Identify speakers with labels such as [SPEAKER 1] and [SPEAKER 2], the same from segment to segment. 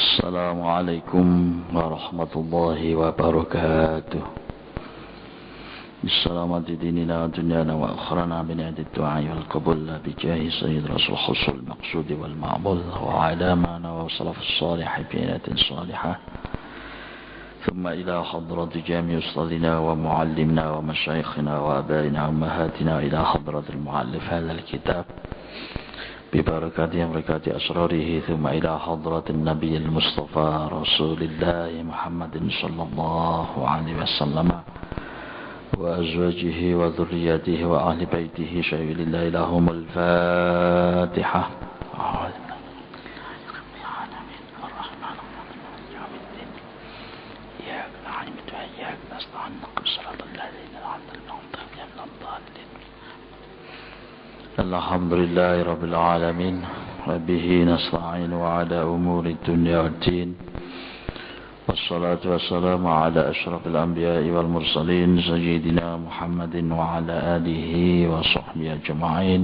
[SPEAKER 1] Assalamualaikum warahmatullahi wabarakatuh. Bissalamati dinina dunyana wa akhrana min yadi du'ai wal qabul bijahi sayyid rasul husul maqsudi wal ma'mul wa ala ma wa salafus salih binatin salihah thumma ila hadrati jami ustadina wa muallimna wa masyayikhina wa abaina wa ummahatina ila hadratil muallif hadzal kitab ببركات بركات أسراره ثم إلى حضرة النبي المصطفى رسول الله محمد صلى الله عليه وسلم وأزواجه وذرياته وأهل بيته شهد الله لهم الفاتحة. الحمد لله رب العالمين وبه نستعين على أمور الدنيا والدين والصلاة والسلام على أشرف الأنبياء والمرسلين سيدنا محمد وعلى آله وصحبه أجمعين.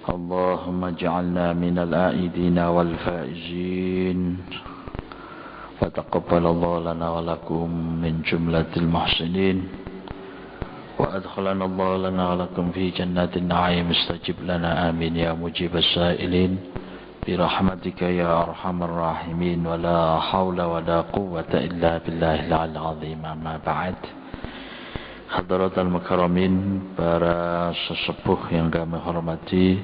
[SPEAKER 1] اللهم اجعلنا من الآئدين والفائزين وتقبل الله لنا ولكم من جملة المحسنين وأدخلنا الله لنا ولكم في جنات النعيم. استجب لنا آمين يا مجيب السائلين برحمتك يا أرحم الراحمين ولا حول ولا قوة إلا بالله العلي العظيم. أما بعد, hadirat al-mukarramin, para sesepuh yang kami hormati,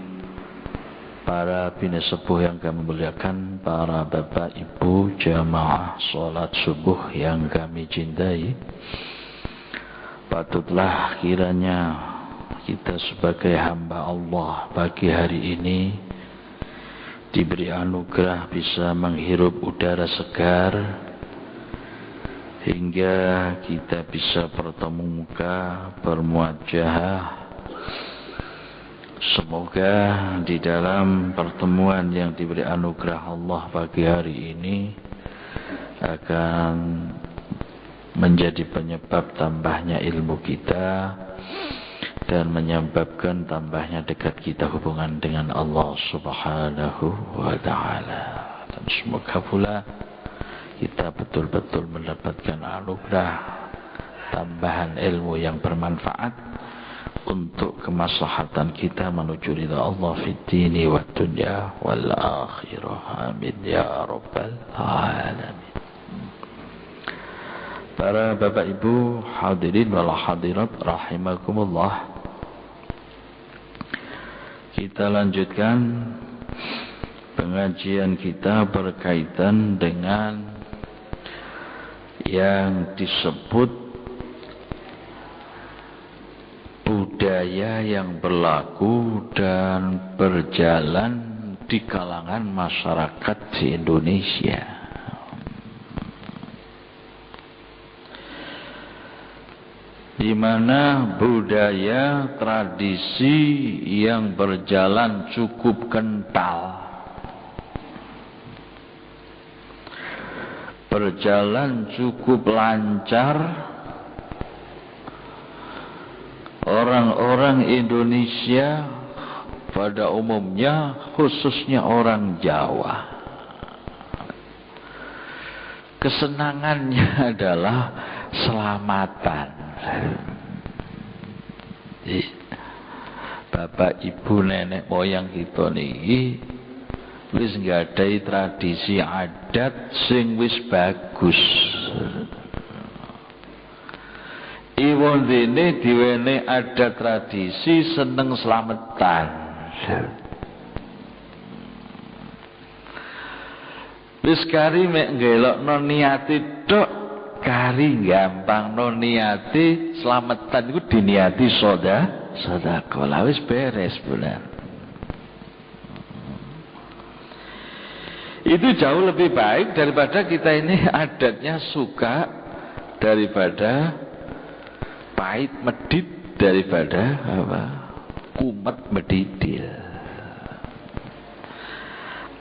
[SPEAKER 1] para bini sepuh yang kami muliakan, para bapak ibu jamaah salat subuh yang kami cintai, patutlah kiranya kita sebagai hamba Allah pagi hari ini diberi anugerah bisa menghirup udara segar hingga kita bisa bertemu muka, bermuajahah. Semoga di dalam pertemuan yang diberi anugerah Allah pagi hari ini akan menjadi penyebab tambahnya ilmu kita dan menyebabkan tambahnya dekat kita hubungan dengan Allah Subhanahu wa ta'ala. Dan semoga pula kita betul-betul mendapatkan anugerah tambahan ilmu yang bermanfaat untuk kemaslahatan kita menuju ridha Allah fid dini wad dunya wal akhirah. Amin ya rabbal alamin. Para bapak ibu hadirin wal hadirat rahimakumullah, kita lanjutkan pengajian kita berkaitan dengan yang disebut budaya yang berlaku dan berjalan di kalangan masyarakat di Indonesia. Di mana budaya tradisi yang berjalan cukup kental, berjalan cukup lancar. Orang-orang Indonesia pada umumnya, khususnya orang Jawa, kesenangannya adalah selamatan. Bapak ibu nenek moyang kita niki wis nggadahi tradisi adat sing wis bagus. Iwon dene diwene adat tradisi seneng slametan. Wis kari mek ngelokno niati tok, kari gampang no niati slametan iku diniati sedekah. Lah wis beres bulan. Itu jauh lebih baik daripada kita ini adatnya suka daripada pahit medit daripada apa? Kumet medidil.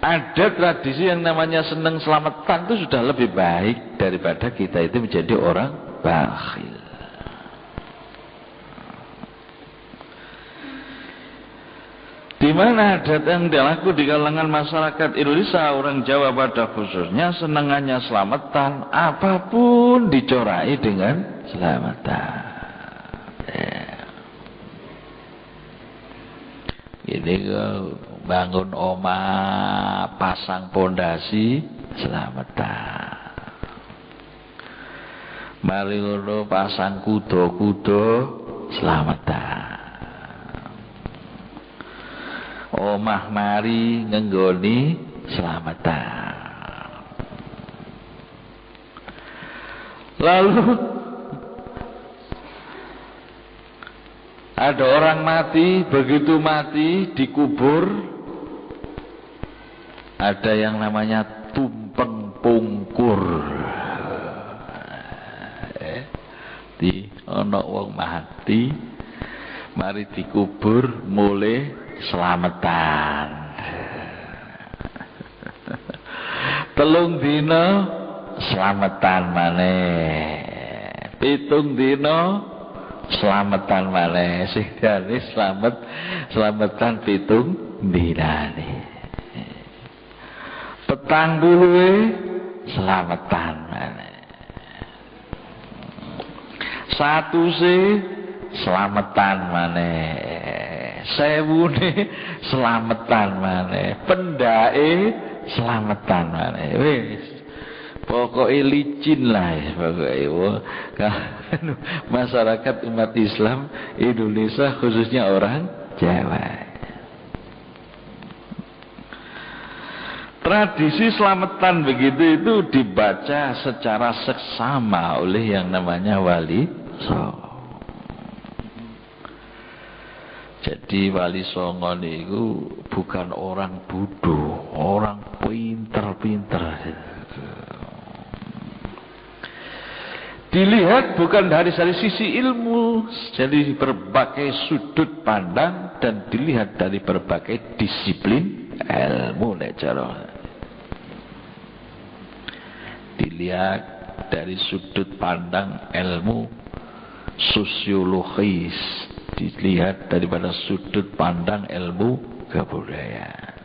[SPEAKER 1] Ada tradisi yang namanya seneng selamatan itu sudah lebih baik daripada kita itu menjadi orang bakhil. Di Di mana adat yang berlaku di kalangan masyarakat Indonesia, orang Jawa pada khususnya senangannya selamatan, apapun dicorai dengan selamatan. Ini bangun omah, pasang pondasi, selamatan. Mari ngono pasang kuda-kuda, selamatan. Omah mari ngenggoni selamatan. Lalu ada orang mati, begitu mati dikubur, ada yang namanya tumpeng pungkur. Di ana wong mati, mari dikubur mulai selamatan. Telung dina selamatan maneh. Pitung dina selamatan maneh. Sing diarani selamatan pitung dinane. Petang puluhe selamatan maneh. Satuse selamatan maneh. Sewune selamatan maneh, pendake selamatan maneh. Wis pokoke licin lah pokoke. Masyarakat umat Islam Indonesia khususnya orang Jawa. Tradisi selamatan begitu itu dibaca secara seksama oleh yang namanya wali songo. Jadi wali songo niku bukan orang bodoh, orang pinter-pinter. Dilihat bukan dari sisi ilmu, jadi berbagai sudut pandang dan dilihat dari berbagai disiplin ilmu nek cara. Dilihat dari sudut pandang ilmu sosiologis, dilihat daripada sudut pandang ilmu kebudayaan.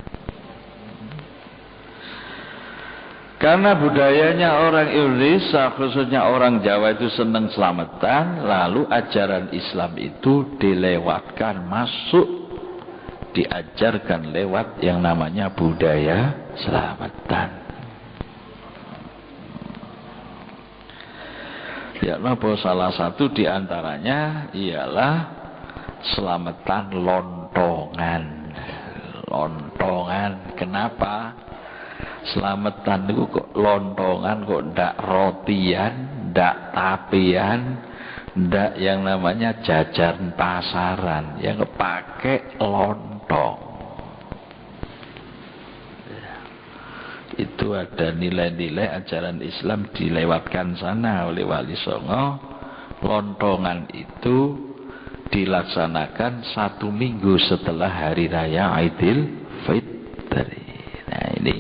[SPEAKER 1] Karena budayanya orang Indonesia khususnya orang Jawa itu senang selamatan, lalu ajaran Islam itu dilewatkan masuk, diajarkan lewat yang namanya budaya selamatan. Ya, napa salah satu diantaranya ialah selamatan lontongan. Lontongan, kenapa? Selamatan itu kok lontongan, kok ndak rotian, ndak tapian, ndak yang namanya jajan pasaran, yang pakai lontong. Itu ada nilai-nilai ajaran Islam dilewatkan sana oleh wali songo. Lontongan itu dilaksanakan 1 minggu setelah hari raya Idul Fitri. Nah ini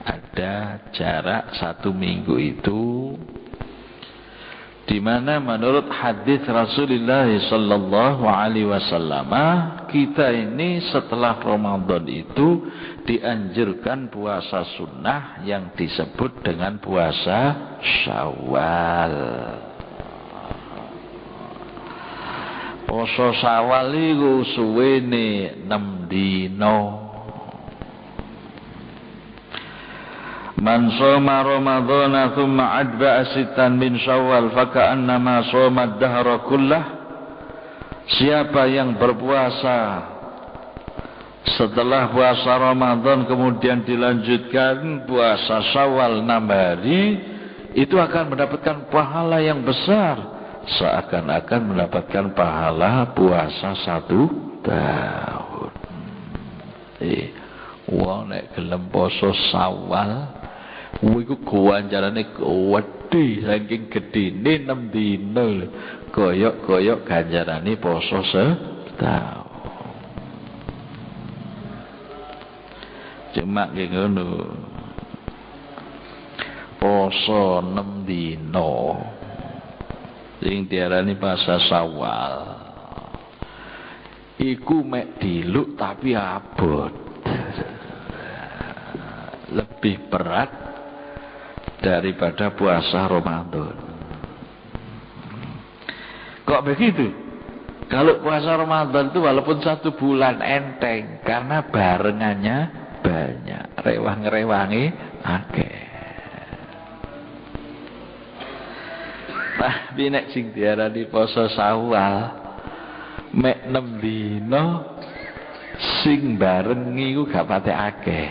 [SPEAKER 1] ada jarak 1 minggu itu, di mana menurut hadis Rasulullah sallallahu alaihi wasallam kita ini setelah Ramadan itu dianjurkan puasa sunnah yang disebut dengan puasa Syawal. Puasa Syawal iku suwene 6 dina. Man shoma Ramadhana thumma adba'a sittan min Syawal faka'annama shoma ad-dahra kullah. Siapa yang berpuasa setelah puasa Ramadan kemudian dilanjutkan puasa Syawal 6 hari, itu akan mendapatkan pahala yang besar, seakan-akan mendapatkan pahala puasa 1 tahun. Wong nek gelem poso Syawal iku ganjarane gedhe, saking gedene 6 dina koyok-koyok ganjarane poso setahun. Cuma nggih ngono. Poso 6 dina sing diarani puasa Syawal iku mek diluk tapi abot. Lebih berat daripada puasa Ramadan. Kok begitu? Kalau puasa Ramadan itu walaupun 1 bulan enteng, karena barengannya banyak, rewang-rewangi akeh. Tapi nek sing diarani poso Syawal mek 6 dina sing bareng iku gak pate akeh.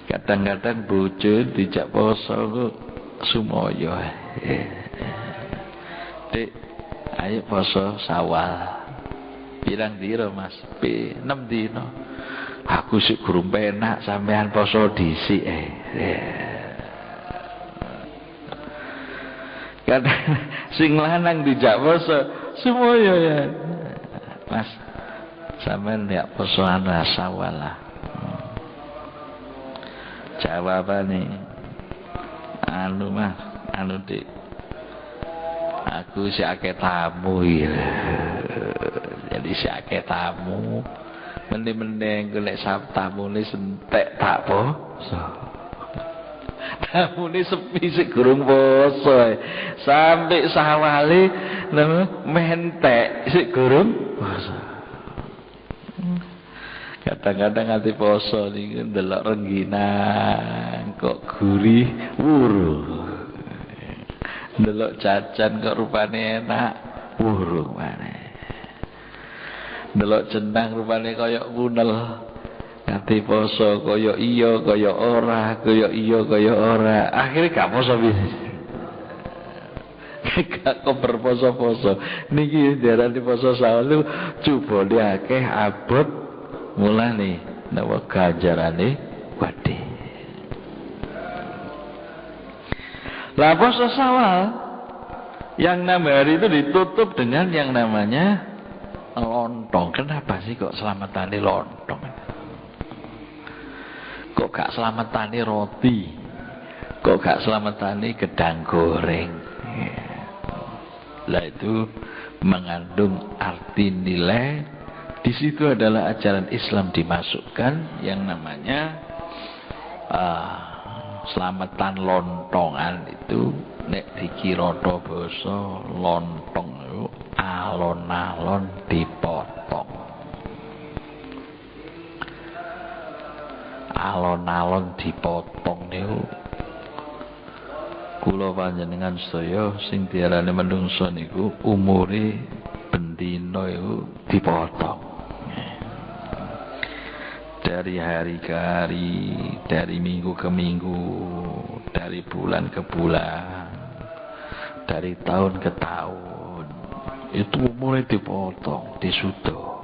[SPEAKER 1] Kadang-kadang bojo dijak poso kok sumoyo. Dik, ayo poso Syawal. Pirang dina Mas? 6 dina. Aku sik gurung penak sampean poso dhisik. Kadang sing lanang dijak poso sumoyo ya. Mas, sampean ya poso ana Syawal lah. Jawabane anu Mas, anu Dik, aku si akeh tamu ya. Jadi si akeh tamu, mending golek tamune sentek tak poso. Tamune sepi sik gurung poso. Sampai Syawale mentek sik gurung poso. Kadang-kadang ati poso niku ndelok rengginang kok gurih wuru. Ndelok jajan kok rupane enak wuru maneh. Ndelok jenang rupane kaya kunel. Ati poso kaya iya kaya ora, kaya iya kaya ora. Akhire gak poso wis. Gak kok berposo-poso. Niki diarani poso Syawal lu cubane akeh abot. Mulane napa ganjarane gede. Lah poso Syawal yang 6 hari itu ditutup dengan yang namanya lontong. Kenapa sih kok selamatane lontong? Kok gak selamatane roti? Kok gak selamatane gedang goreng? Lah itu mengandung arti nilai. Di situ adalah ajaran Islam dimasukkan yang namanya selamatan lontongan itu nek dikira basa lontong itu alon-alon dipotong. Alon-alon dipotong niku kula panjenengan sedaya sing diarani menungso niku umure bendina iku dipotong. Dari hari ke hari, dari minggu ke minggu, dari bulan ke bulan, dari tahun ke tahun, itu mulai dipotong, disudo.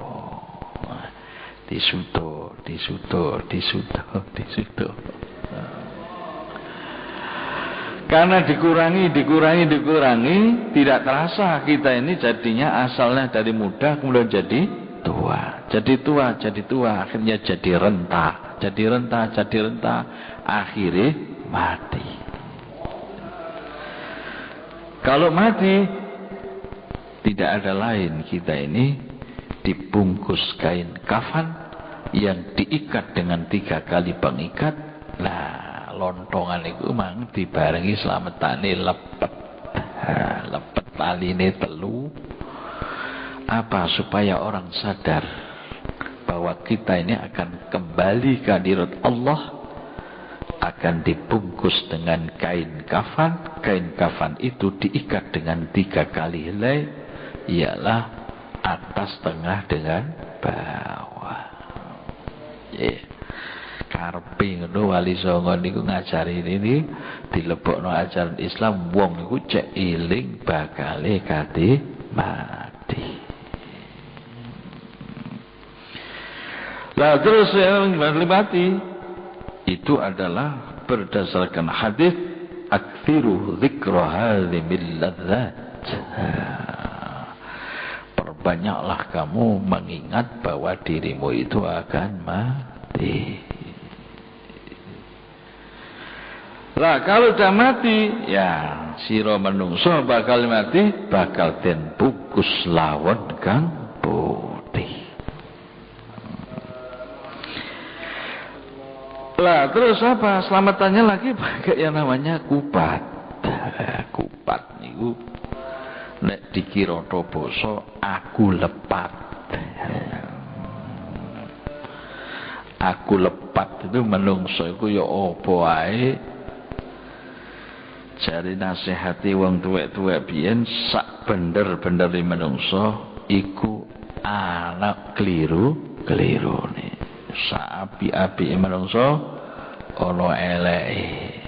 [SPEAKER 1] Karena dikurangi, tidak terasa kita ini jadinya asalnya dari muda kemudian jadi tua, akhirnya jadi renta, akhirnya mati. Kalau mati tidak ada lain, kita ini dibungkus kain kafan yang diikat dengan 3 kali pengikat. Nah, lontongan itu mang dibarengi slametane lepet taline telu. Apa? Supaya orang sadar bahwa kita ini akan kembali ke hadirat Allah, akan dibungkus dengan kain kafan. Kain kafan itu diikat dengan 3 kali helai, ialah atas, tengah dengan bawah. Karepe ngono Wali Songo niku ngajari ini dilebokno ajaran Islam, wong niku cek iling bakale kate mati. Lah terus yang mati itu adalah berdasarkan hadis aktsiru dzikra hadzimil ladzat. Perbanyaklah kamu mengingat bahwa dirimu itu akan mati. Lah kalau sudah mati ya sira menungso bakal mati bakal den pukus lawon kang putih. Lah terus apa? Selamatannya lagi pakai yang namanya kupat. Kupat niku nek dikira basa aku lepat. Aku lepat itu menungso iku ya apa wae. Jare nasihati wong tuwek-tuwek biyen sak bener-benere menungso iku anak kliru-klirune. Sak apik-apike menungso ana eleke.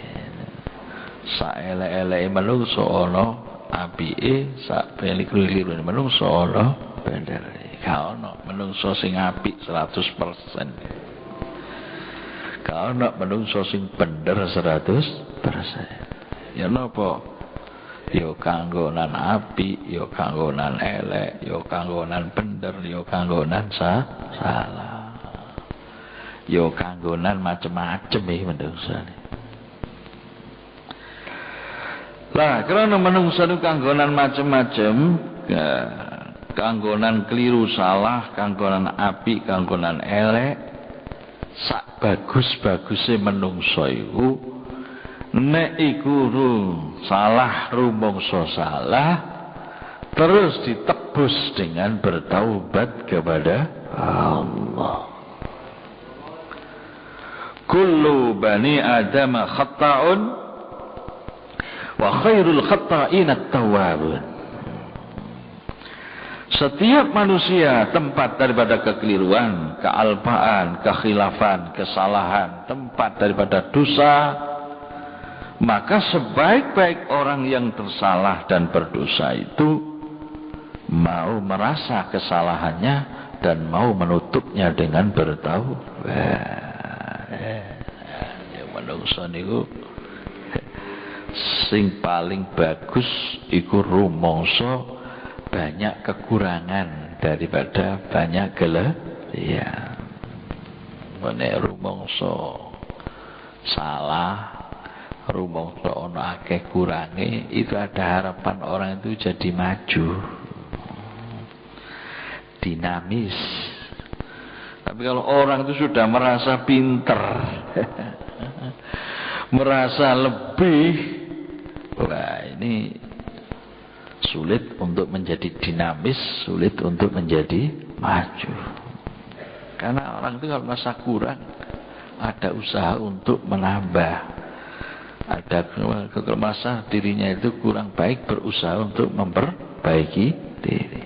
[SPEAKER 1] Sak elek-eleke menungso ana apike, sak kliru-klirune menungso ana benere. Ka ana menungso sing apik 100%. Ka ana menungso sing bener 100%. Ya napa? Ya kanggonan apik, ya kanggonan elek, ya kanggonan bener, ya kanggonan salah. Ya kanggonan macem-macem iki menungso. Lah, karena menungso niku kanggonan macem-macem, kanggonan keliru salah, kanggonan apik, kanggonan elek, sak bagus-baguse menungso iku nek iku salah rumangsa salah terus ditebus dengan bertaubat kepada Allah. Kullu bani Adam khata'un wa khairul khata'in at-tawwabun. Setiap manusia tempat daripada kekeliruan, kealpaan, kekhilafan, kesalahan, tempat daripada dosa. Maka sebaik-baik orang yang tersalah dan berdosa itu mau merasa kesalahannya dan mau menutupnya dengan bertaubat. Ya manungsa niku sing paling bagus iku rumangsa banyak kekurangan daripada banyak kelebihan. Nek rumangsa salah, rumangsa ana akeh kurange, itu ada harapan orang itu jadi maju, dinamis. Tapi kalau orang itu sudah merasa pinter, merasa lebih, wah ini sulit untuk menjadi dinamis, sulit untuk menjadi maju. Karena orang itu kalau merasa kurang, ada usaha untuk menambah. Ada merasa dirinya itu kurang baik, berusaha untuk memperbaiki diri.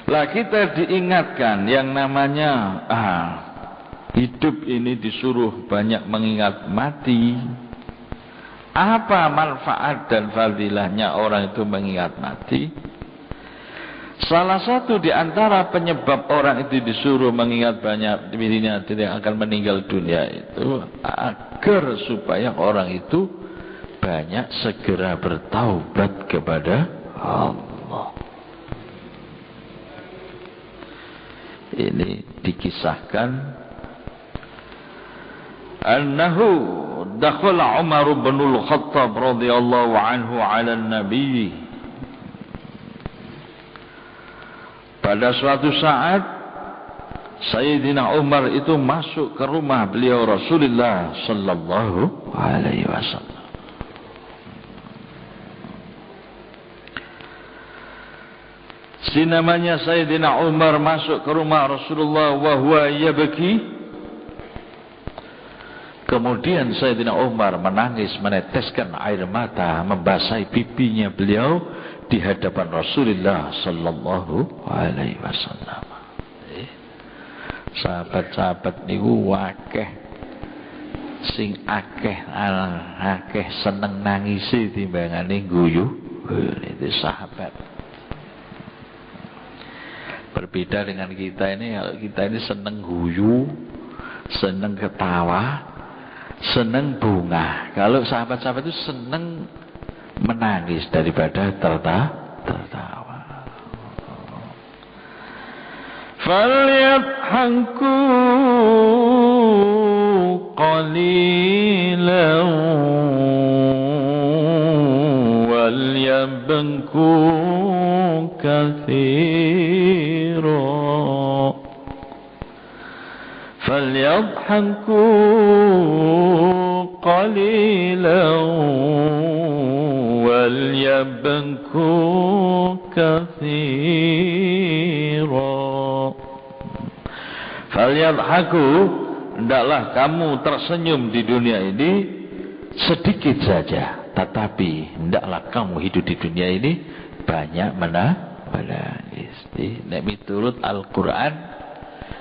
[SPEAKER 1] Lah kita diingatkan yang namanya hidup ini disuruh banyak mengingat mati. Apa manfaat dan fadilahnya orang itu mengingat mati? Salah satu di antara penyebab orang itu disuruh mengingat banyak dirinya tidak akan meninggal dunia itu agar supaya orang itu banyak segera bertaubat kepada Allah. Ini dikisahkan annahu dakhala Umar bin Al-Khattab radhiyallahu anhu 'ala an-nabi. Pada suatu saat Sayyidina Umar itu masuk ke rumah beliau Rasulullah sallallahu alaihi wasallam. Si namanya Sayyidina Umar masuk ke rumah Rasulullah wa huwa yabki. Kemudian Sayyidina Umar menangis, meneteskan air mata, membasahi pipinya beliau di hadapan Rasulullah sallallahu alaihi wasallam. Sahabat-sahabat niku akeh sing akeh seneng nangisi timbangane guyu. Itu sahabat. Berbeda dengan kita ini, kalau kita ini seneng guyu, seneng ketawa, seneng bunga. Kalau sahabat-sahabat itu seneng menangis daripada tertawa. Falyadhaku qalilan كثيرا فليضحكوا قليلا وليبكوا كثيرا. Falyadhaku, hendaklah kamu tersenyum di dunia ini sedikit saja, tetapi hendaklah kamu hidup di dunia ini banyak menangis. Nek miturut Al-Qur'an,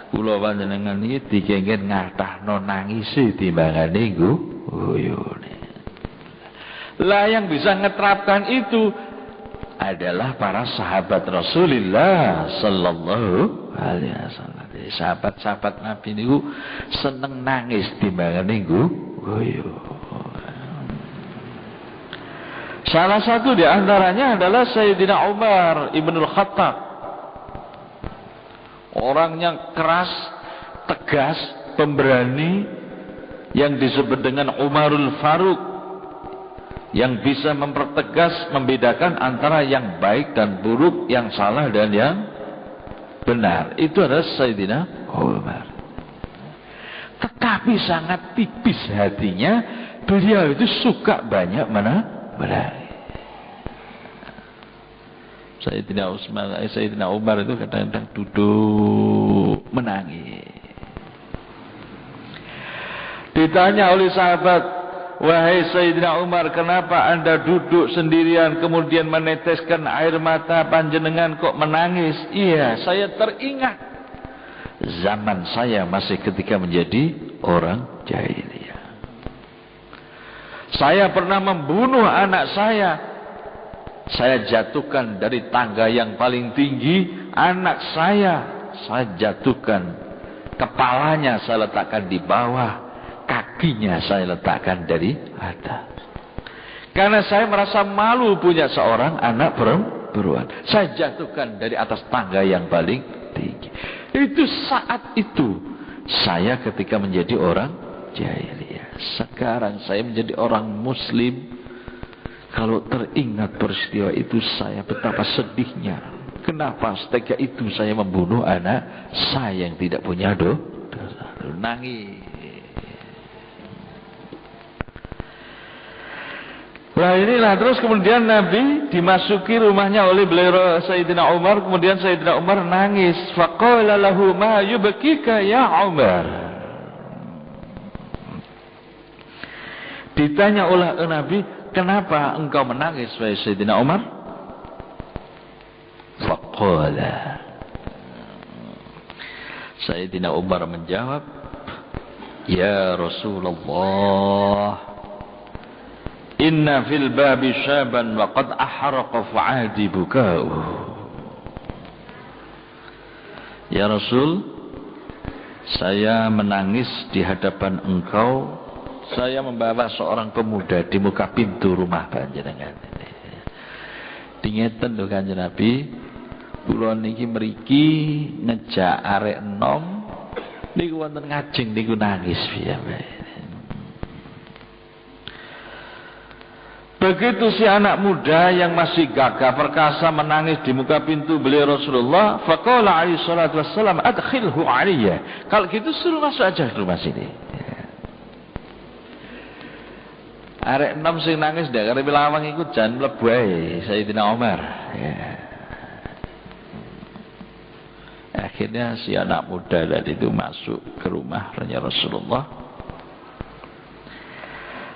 [SPEAKER 1] kula panjenengan iki dikengken ngathahno nangisi timbangane guyune. Lah yang bisa ngeterapkan itu adalah para sahabat Rasulullah sallallahu alaihi wasallam. Sahabat-sahabat Nabi niku seneng nangis timbangane guyu. Salah satu di antaranya adalah Sayyidina Umar Ibnul Khattab. Orang yang keras, tegas, pemberani, yang disebut dengan Umarul Faruq, yang bisa mempertegas, membedakan antara yang baik dan buruk, yang salah dan yang benar. Itu adalah Sayyidina Umar. Tetapi sangat tipis hatinya, beliau itu suka banyak menangis. Sayyidina Umar itu kadang-kadang duduk menangis. Ditanya oleh sahabat, wahai Sayyidina Umar, kenapa anda duduk sendirian kemudian meneteskan air mata, panjenengan kok menangis? Iya, saya teringat zaman saya masih ketika menjadi orang jahiliyah. Saya pernah membunuh anak saya jatuhkan dari tangga yang paling tinggi. Anak saya jatuhkan, kepalanya saya letakkan di bawah, kakinya saya letakkan dari atas. Karena saya merasa malu punya seorang anak perempuan. Saya jatuhkan dari atas tangga yang paling tinggi. Itu saat itu saya ketika menjadi orang jahiliyah. Sekarang saya menjadi orang muslim. Kalau teringat peristiwa itu, saya betapa sedihnya. Kenapa setega itu saya membunuh anak saya yang tidak punya dosa. Nangis. Nah inilah, terus kemudian Nabi dimasuki rumahnya oleh beliau Sayyidina Umar. Kemudian Sayyidina Umar nangis. Faqala lahu ma yubkika ya Umar. Ditanya oleh Nabi, kenapa engkau menangis wahai Sayyidina Umar? Faqala, Sayyidina Umar menjawab, ya Rasulullah, inna fil babi syaban wa qad ahraqa fu'adi buka'u. Ya Rasul, saya menangis di hadapan engkau. Saya membawa seorang pemuda di muka pintu rumah panjenengan. Dingeten lho Kanjeng Nabi, kula niki mriki ngejak arek enom niku wonten ngajeng niku nangis piyambake. Begitu si anak muda yang masih gagah perkasa menangis di muka pintu beliau Rasulullah, faqala alaihi salatu wassalam, adkhilhu alayya. Kalau gitu suruh masuk aja ke rumah sini. Arek enom sing nangis ndak karep lawang iku jan mlebu ae Sayyidina Umar. Ya. Akhirnya si anak muda tadi itu masuk ke rumah Rasulullah.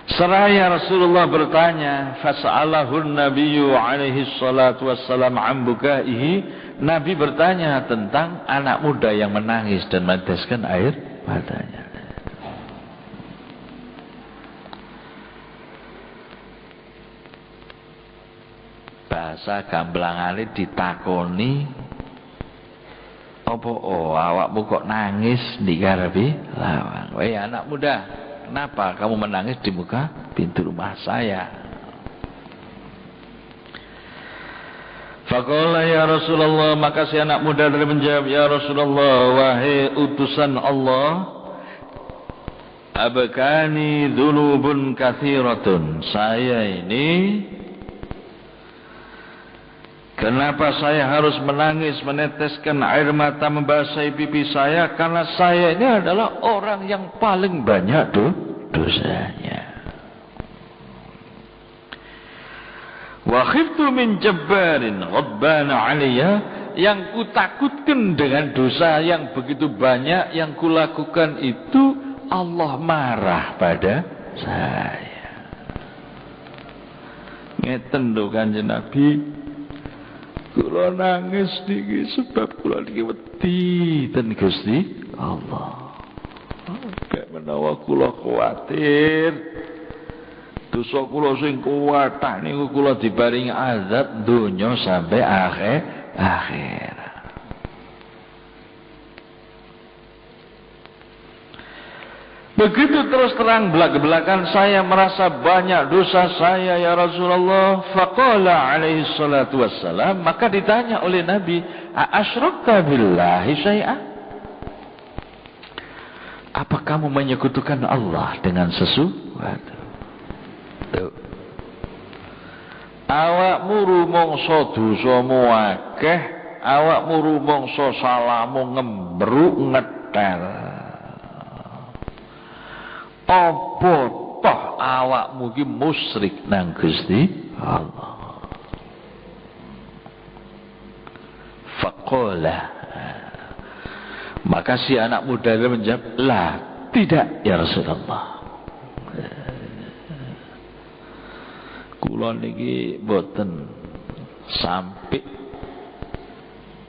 [SPEAKER 1] Seraya Rasulullah bertanya, fas'alahun nabiyyu alaihi salatu wassalam an bukaihi. Nabi bertanya tentang anak muda yang menangis dan meneteskan air matanya. Bahasa gamblangane ditakoni, apa awakmu kok nangis di ngarepe lawang? Wahai anak muda, kenapa kamu menangis di muka pintu rumah saya? Faqala ya Rasulullah, maka si anak muda dari menjawab, ya Rasulullah, wahai utusan Allah, abkani dzunubun katsiratun. Saya ini Kenapa saya harus menangis, meneteskan air mata membasahi pipi saya? Karena saya ini adalah orang yang paling banyak dosanya. Wa khiftu min jabbarin ghadbana 'alayya, yang kutakutkan dengan dosa yang begitu banyak yang kulakukan itu Allah marah pada saya. Ngeten lho Kanjeng Nabi, kula nangis niki sebab kula niki wedi ten Gusti Allah. Kayak menawa kula kuwatir dosa kula sing kuwatah niku kula diparingi azab donya sampai akhir. Begitu terus terang belak-belakan saya merasa banyak dosa saya ya Rasulullah. Faqala alaihi salatu wassalam, maka ditanya oleh Nabi, "Asyrakta billahi syai'an?" Apa kamu menyekutukan Allah dengan sesuatu? Tuh. Awakmu rumangsa dosamu akeh, awakmu rumangsa salahmu ngembruk ngetel. Apa toh awakmu ki musyrik nang Gusti Allah? Faqala, maka si anak muda itu menjawab, "La, tidak ya Rasulullah. Kula niki boten sampai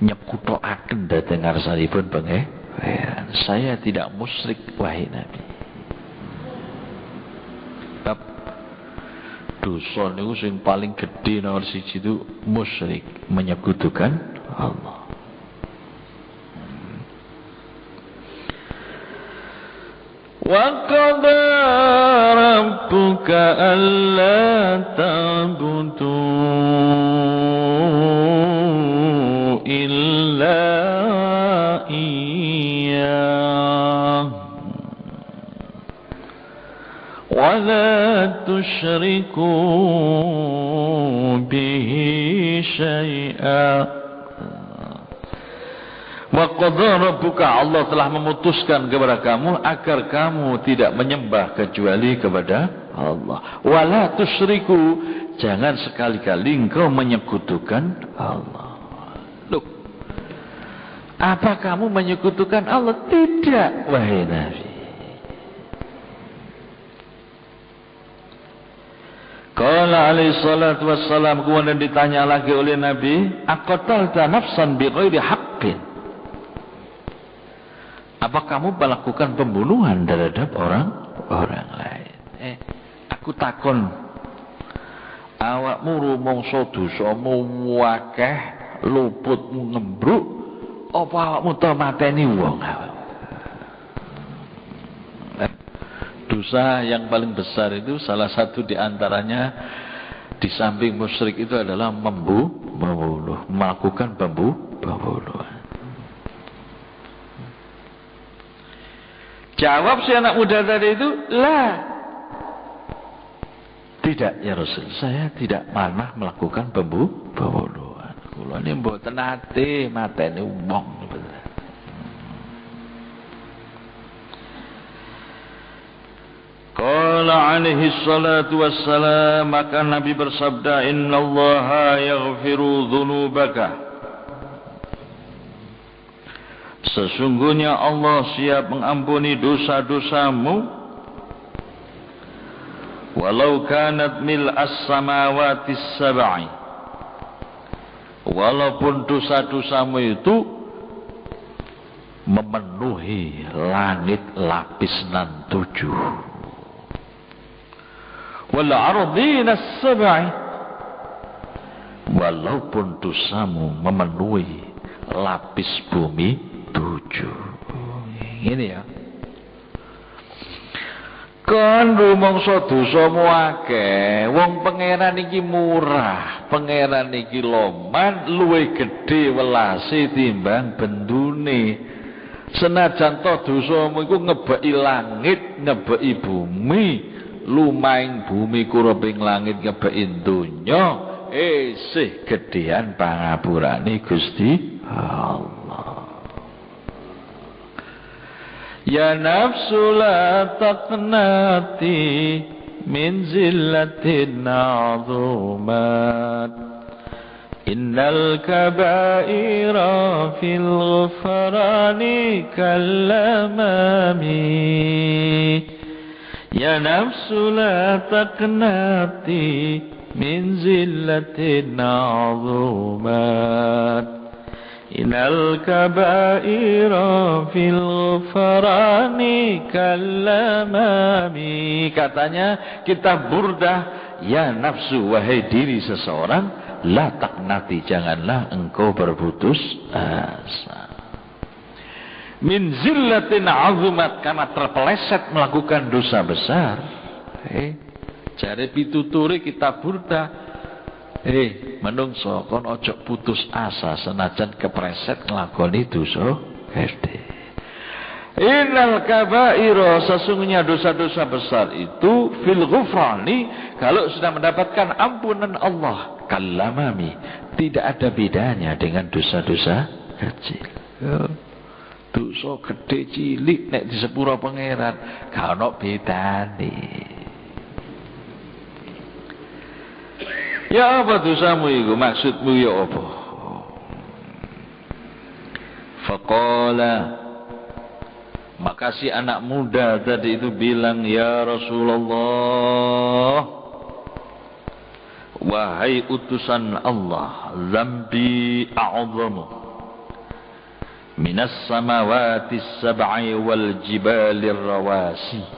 [SPEAKER 1] nyekutokaken dhateng ngarsanipun pangeran. Saya tidak musyrik wahai Nabi." Dosa niku sing paling gede nomor siji itu musyrik, menyekutukan Allah. Wa qada rabbuka alla ta'budu illa iyyah wa la tusyriku bihi syai'a. Wa qadha rabbuka, Allah telah memutuskan kepada kamu agar kamu tidak menyembah kecuali kepada Allah. Wa la tusyriku, jangan sekali-kali engkau menyekutukan Allah. Loh, apa kamu menyekutukan Allah? Tidak wahai Nabi. Qala alaihi salatu wassalam, kemudian ditanya lagi oleh Nabi, aqatalta nafsan bighairi haqqin? Apa kamu melakukan pembunuhan terhadap orang lain? Aku takon, awakmu rumangsa dosamu akeh, luputmu ngembruk, apa awakmu tau mateni wong? Dosa yang paling besar itu salah satu diantaranya di samping musyrik itu adalah membunuh, melakukan pembunuhan. Jawab si anak muda tadi itu, lah, tidak ya Rasul, saya tidak pernah melakukan pembunuhan. Kula ini mboten nate mateni wong. Qala alaihi salatu wassalam, maka Nabi bersabda, innallaha yaghfiru dzunubaka, sesungguhnya Allah siap mengampuni dosa-dosamu, walau kanat mil'as samawati sab'i, walaupun dosa-dosamu itu memenuhi langit lapis nan 7, wal ardina sab'i, walaupun dosamu memenuhi lapis bumi 7. Ini ya. Kan rumangsa dosamu akeh, wong pangeran iki murah, pangeran iki loman, luwih gedhe welase timbang bendune. Senajan to dosamu iku ngebeki langit, ngebeki bumi, lumaing bumi kuruping langit ngebeki donya, sih gedean pangapurane Gusti Allah. Ya nafsu la taqnati min zillatin 'azumat, innal kabaira fil ghufrani kallamami. Ya nafsu la taqnati min zillatin 'azumat, innal kabaira fil ghufrani kallamami. Katanya kitab Burdah, ya nafsu, wahai diri seseorang, la taqnati, janganlah engkau berputus asa. Min zillatin 'azumat, karena terpeleset melakukan dosa besar. Jare pituturi kitab Burdah, menungso kon ojo putus asa senajan kepreset nglakoni dosa gede. Innal kabaira, sesungguhnya dosa-dosa besar itu fil ghufrani, kalau sudah mendapatkan ampunan Allah, kallamami, tidak ada bedanya dengan dosa-dosa kecil. Dosa gede cilik nek di sepura pangeran gak ono bedane. Ya apa dosamu itu? Maksudmu ya apa? Faqala, maka si anak muda tadi itu bilang, ya Rasulullah, wahai utusan Allah, zambi a'zamu minas samawati sab'i wal jibalir rawasi.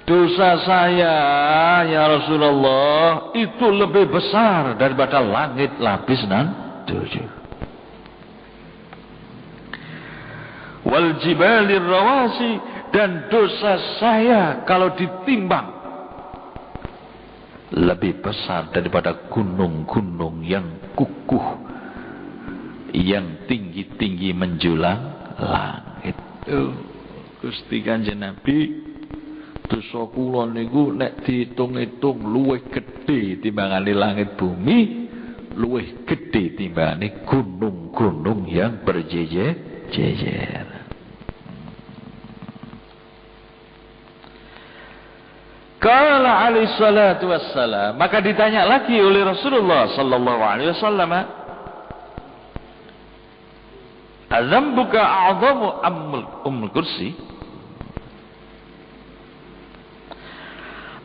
[SPEAKER 1] Dosa saya, ya Rasulullah, itu lebih besar daripada langit lapis nan 7. Wal jibalir rawasi, dan dosa saya kalau ditimbang lebih besar daripada gunung-gunung yang kukuh, yang tinggi-tinggi menjulang langit. Gusti Kanjeng Nabi, dosa kula niku nek diitung-itung luwih gedhe timbangane langit bumi, luwih gedhe timbangane gunung-gunung yang berjejer-jejer. Qala alaihi salatu wassalam, maka ditanya lagi oleh Rasulullah sallallahu alaihi wasallam, azambuka a'zamu ummul kursi?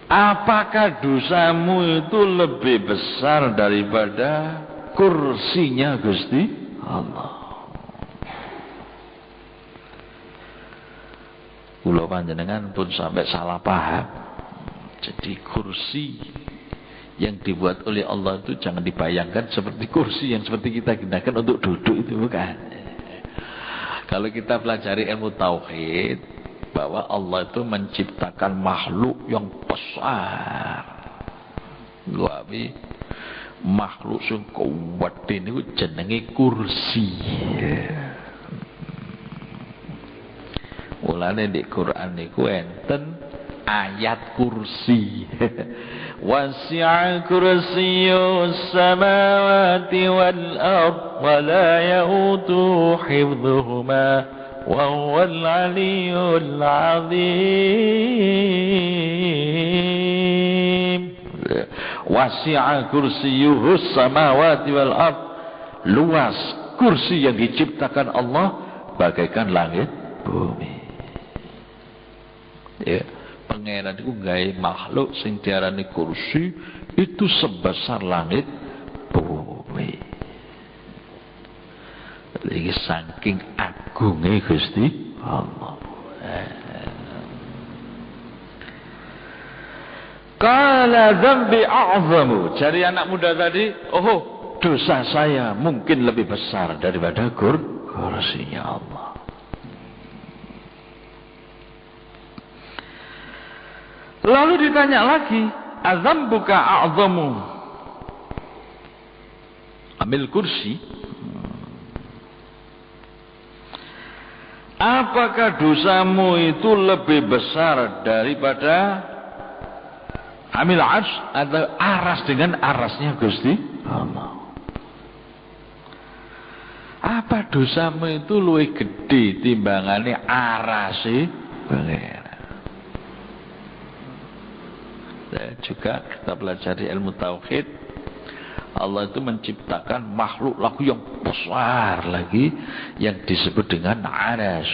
[SPEAKER 1] Apakah dosamu itu lebih besar daripada kursinya Gusti Allah? Kula panjenengan pun sampai salah paham. Jadi kursi yang dibuat oleh Allah itu jangan dibayangkan seperti kursi yang seperti kita gunakan untuk duduk, itu bukan. Kalau kita pelajari ilmu tauhid, bahwa Allah itu menciptakan makhluk yang besar. Tapi makhluk sing kuwat niku jenenge kursi. Mulane di Quran niku enten ayat kursi. Wasi'a kursiyyus samawati wal ard wa la yautu hifdhuhuma wa huwal aliyyul azim. Wasi'a kursiyyuhus samawati wal ard, luas kursi yang diciptakan Allah bagaikan langit bumi. Ya, pangeran itu gawe makhluk sing diarani kursi itu sebesar langit bumi. Iki saking agungnya Gusti Allah. Qala dzambi a'zamu, cari anak muda tadi, dosa saya mungkin lebih besar daripada kursinya Allah. Lalu ditanya lagi, azambuka a'zamu amil kursi? Apakah dosamu itu lebih besar daripada Hamil ars atau aras dengan arasnya Gusti Allah. Apa dosamu itu luwih gede timbangane arase pangeran. Dan juga kita pelajari ilmu tauhid, Allah itu menciptakan makhluk lagu yang besar lagi yang disebut dengan aras.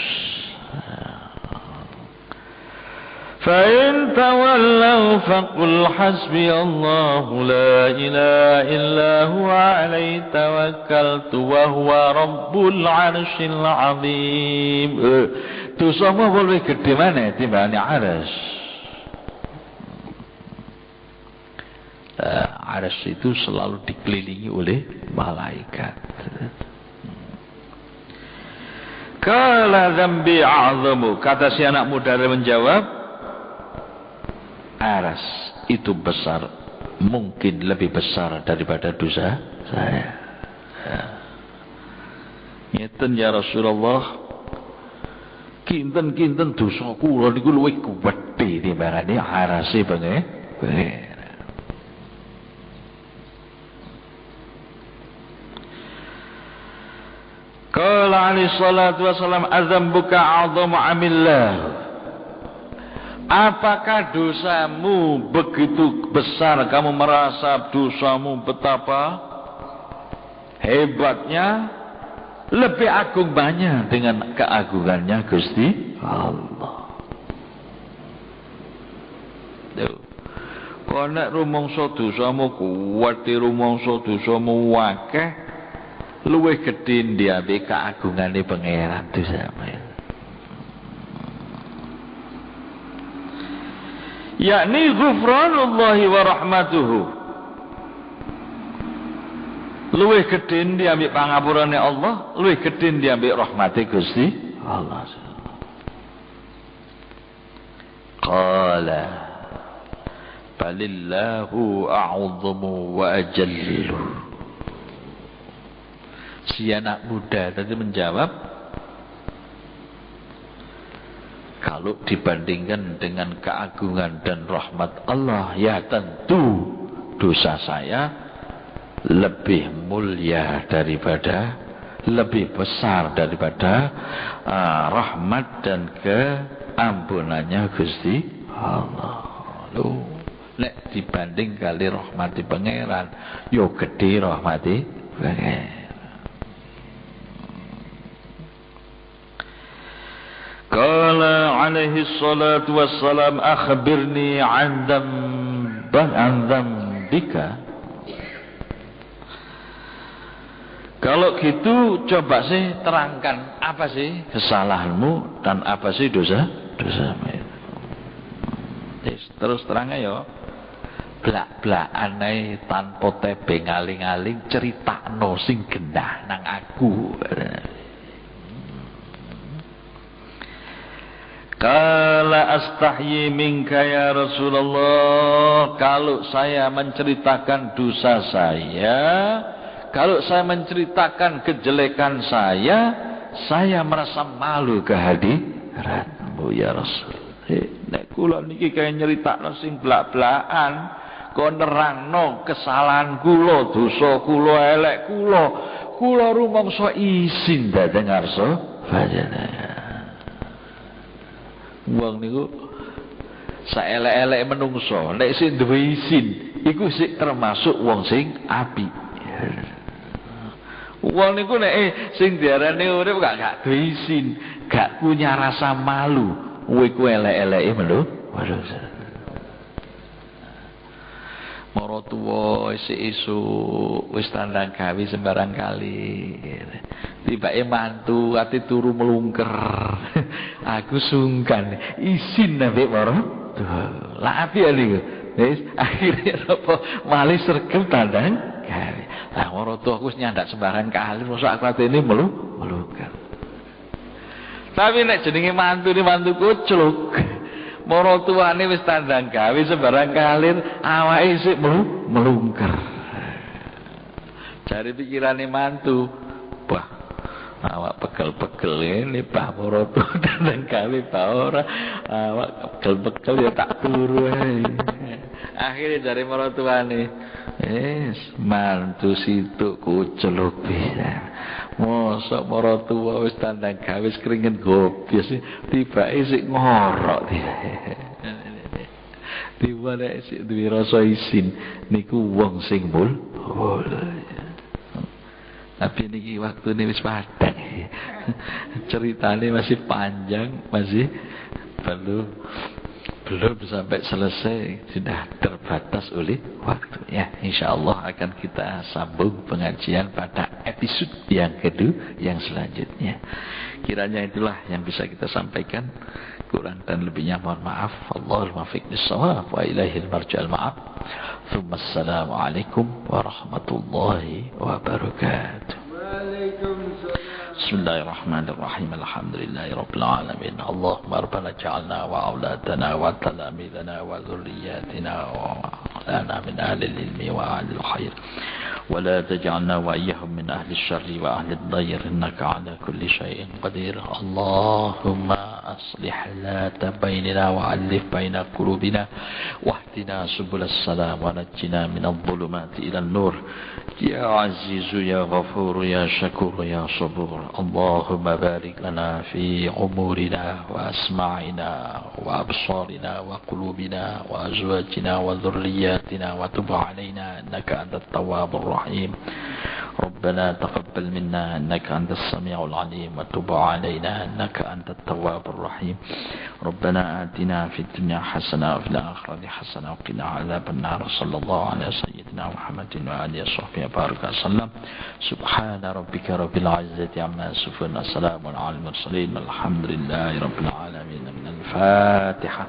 [SPEAKER 1] فَإِن تَوَلَّوْا فَقُلْ حَسْبِيَ اللَّهُ لَا إِلَهَ إِلَّا هُوَ عَلَيْهِ تَوَكَّلْتُ وَهُوَ رَبُّ الْعَرْشِ الْعَظِيمِ. Dosamu boleh gede mana timbangane aras. Aras itu selalu dikelilingi oleh malaikat. Kala dzambi a'zamu, kata si anak muda menjawab, aras itu besar, mungkin lebih besar daripada dosa saya. Ngeten ya Rasulullah, kinten-kinten dosa kula niku luwih gedhe timbangane arase pangeran. Qala alaihi salatu wassalam, azambuka a'zamu amillah. Apakah dosamu begitu besar, kamu merasa dosamu betapa hebatnya, lebih agung banyak dengan keagungannya Gusti Allah. Tuh. Kau nek rumangsa dosamu kuwat, rumangsa dosamu akeh, luwih gedhe ndhiambe keagungane pangeran dosamu. Yakni ghufranullahi wa rahmatuhu, luwih gedhe diambil pangapurane Allah, luwih gedhe diambil rahmate Gusti Allah. Qala balillahu a'udzumu wa ajallu. Si anak muda tadi menjawab, kalau dibandingkan dengan keagungan dan rahmat Allah, ya tentu dosa saya lebih mulia daripada, lebih besar daripada rahmat dan keampunannya Gusti Allah. Loh, nek dibanding kali rahmati pangeran, yo gede rahmati pangeran. Qala alaihi salatu wassalam, akhbirni an dzambika. Kalau gitu coba sih terangkan apa sih kesalahanmu dan apa sih dosamu. Terus terang ayo. Blak-blakan ae tanpa tebeng aling-aling critakno sing genah nang aku. Kala astahyi minka ya Rasulullah. Kalau saya menceritakan dosa saya, kalau saya menceritakan kejelekan saya merasa malu kehadiratmu ya Rasul. Nek kula niki kaya nyeritakno sing blak-blakan, kok nerangno kesalahan kula, dosa kula, elek kula rumangsa isin dhateng ngarsa panjenengan. Wong niku saelek-elek menungso, nek sing duwe isin iku sik termasuk wong sing apik. Wong niku nek sing diarani urip gak duwe isin, gak punya rasa malu, kuwi ku elek-eleke menungso. Mara tuwa isuk-isuk wis tandang gawe sembarang kali. Tibake mantu ati turu melungker. Aku sungkan isin nambek mara tuwa. Lah api niku. Wis akhire apa malih sregep tandang gawe. Lah mara tuwa aku wis nyandak sembarang kali mosok aku atene melungker. Tapi nek jenenge mantu ni mantu kucluk. Mara tuane wis tandang gawe sembarang kalir, awake isih melungker. Jare pikirane mantu, wah, awak pegel-pegel ini Pak mara tuwa tandang gawe ta ora, awak pegel-pegel ya tak turu ae. Akhirnya dari mertuane, mantu situ kucel bisa. Mosok mertua wis tandang gawe keringet gobias tibake sik ngorok dia. Tiba-tiba sik duwe rasa isin niku wong sing mul. Tapi niki waktune wis padhang. Ceritane masih panjang, masih belum sampai selesai, sudah terbatas oleh waktu. Ya, insyaallah akan kita sambung pengajian pada episode yang kedua yang selanjutnya. Kiranya itulah yang bisa kita sampaikan. Kurang dan lebihnya mohon maaf. Allahul muwaffiq lis-shawab wa ilaihil marji'ul ma'ab. Assalamualaikum warahmatullahi wabarakatuh. بسم الله الرحمن الرحيم الحمد لله رب العالمين اللهم ربنا اجعلنا وأولادنا وتلاميذنا وذرياتنا وأهلنا من أهل العلم وأهل الخير ولا تجعلنا وإياهم من أهل الشر وأهل الضير إنك على كل شيء قدير اللهم أصلح ذات بيننا وألف بين قلوبنا واهدنا سبل السلام ونجنا من الظلمات إلى النور يا عزيز يا غفور يا شكور يا صبور اللهم بارك لنا في أمورنا وأسماعنا وأبصارنا وقلوبنا وأزواجنا وذرياتنا وتب علينا إنك أنت التواب الرحيم ربنا تقبل منا إنك أنت السميع العليم وتب علينا إنك أنت التواب الرحيم ربنا آتنا في الدنيا حسنة وفي الآخرة حسنة وقنا عذاب النار صلى الله على سيدنا محمد وآله وصحبه وبارك وسلم سبحان ربك رب العزة عما يصفون وسلام على المرسلين والحمد لله رب العالمين من الفاتحة